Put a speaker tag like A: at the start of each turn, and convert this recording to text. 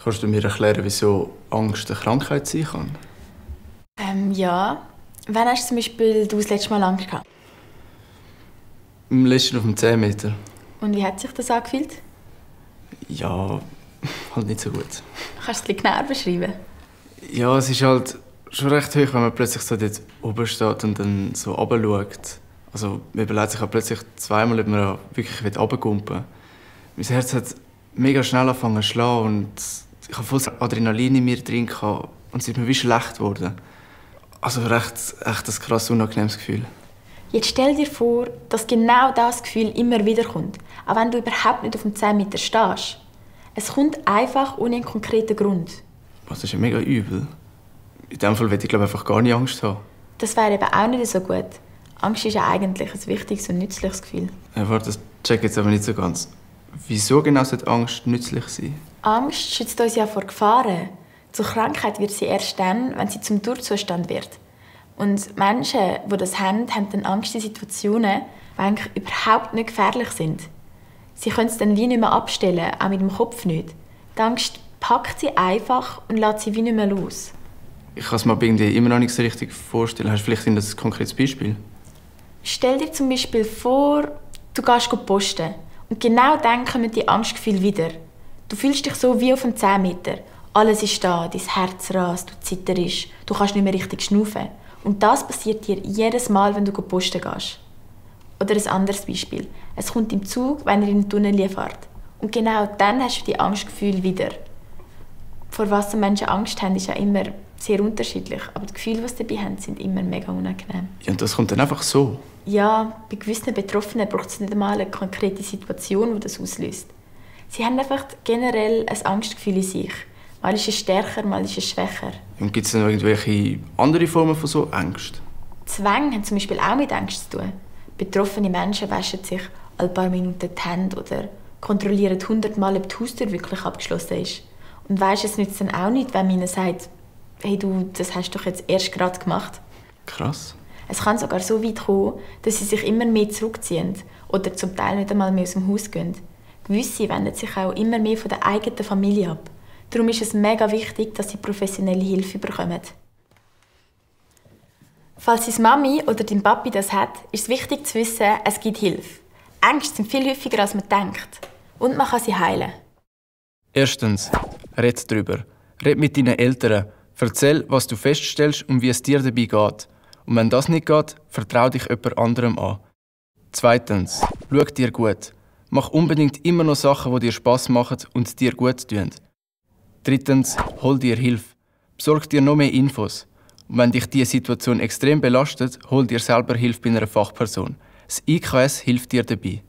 A: Kannst du mir erklären, wieso Angst eine Krankheit sein kann?
B: Ja. Wann hast du zum Beispiel das letzte Mal Angst gehabt?
A: Im letzten auf dem 10 Meter.
B: Und wie hat sich das angefühlt?
A: Ja, halt nicht so gut.
B: Kannst du es genauer beschreiben?
A: Ja, es ist halt schon recht hoch, wenn man plötzlich so dort oben steht und dann so runterschaut. Also man überlegt sich auch plötzlich zweimal, ob man wirklich runterkumpen will. Mein Herz hat mega schnell angefangen zu schlagen und ich hatte voll Adrenalin in mir drin und es ist mir wie schlecht geworden. Also echt ein krass unangenehmes Gefühl.
B: Jetzt stell dir vor, dass genau das Gefühl immer wieder kommt, auch wenn du überhaupt nicht auf dem 10 Meter stehst. Es kommt einfach ohne einen konkreten Grund.
A: Das ist ja mega übel. In diesem Fall würde ich einfach gar nicht Angst haben.
B: Das wäre eben auch nicht so gut. Angst ist ja eigentlich ein wichtiges und nützliches Gefühl.
A: Ja, warte, das check jetzt aber nicht so ganz. Wieso genau sollte Angst nützlich sein?
B: Angst schützt uns ja vor Gefahren. Zur Krankheit wird sie erst dann, wenn sie zum Durchzustand wird. Und Menschen, die das haben dann Angst in Situationen, die eigentlich überhaupt nicht gefährlich sind. Sie können es dann wie nicht mehr abstellen, auch mit dem Kopf nicht. Die Angst packt sie einfach und lässt sie wie nicht mehr los.
A: Ich kann es mir irgendwie immer noch nicht so richtig vorstellen. Hast du vielleicht ein konkretes Beispiel?
B: Stell dir zum Beispiel vor, du gehst posten. Und genau dann kommen die Angstgefühle wieder. Du fühlst dich so wie auf dem 10 Meter. Alles ist da, dein Herz rast, du zitterst, du kannst nicht mehr richtig schnaufen. Und das passiert dir jedes Mal, wenn du posten gehst. Oder ein anderes Beispiel. Es kommt im Zug, wenn ihr in den Tunnel fahrt. Und genau dann hast du die Angstgefühle wieder. Vor was die Menschen Angst haben, ist ja immer sehr unterschiedlich. Aber die Gefühle, die sie dabei haben, sind immer mega unangenehm.
A: Ja, und das kommt dann einfach so?
B: Ja, bei gewissen Betroffenen braucht es nicht einmal eine konkrete Situation, die das auslöst. Sie haben einfach generell ein Angstgefühl in sich. Mal ist es stärker, mal ist es schwächer.
A: Und gibt es noch irgendwelche andere Formen von so Angst?
B: Zwänge haben zum Beispiel auch mit Angst zu tun. Betroffene Menschen waschen sich alle paar Minuten die Hände oder kontrollieren 100-mal, ob die Haustür wirklich abgeschlossen ist. Und weisst, es nützt dann auch nicht, wenn man ihnen sagt, hey du, das hast du doch jetzt erst gerade gemacht.
A: Krass.
B: Es kann sogar so weit kommen, dass sie sich immer mehr zurückziehen oder zum Teil nicht einmal mehr aus dem Haus gehen. Gewisse wenden sich auch immer mehr von der eigenen Familie ab. Darum ist es mega wichtig, dass sie professionelle Hilfe bekommen. Falls deine Mami oder dein Papi das hat, ist es wichtig zu wissen, es gibt Hilfe. Ängste sind viel häufiger, als man denkt. Und man kann sie heilen.
A: Erstens, red drüber. Red mit deinen Eltern. Erzähl, was du feststellst und wie es dir dabei geht. Und wenn das nicht geht, vertrau dich jemand anderem an. Zweitens, schau dir gut. Mach unbedingt immer noch Sachen, die dir Spass machen und dir gut tun. Drittens, hol dir Hilfe. Besorg dir noch mehr Infos. Und wenn dich diese Situation extrem belastet, hol dir selber Hilfe bei einer Fachperson. Das IKS hilft dir dabei.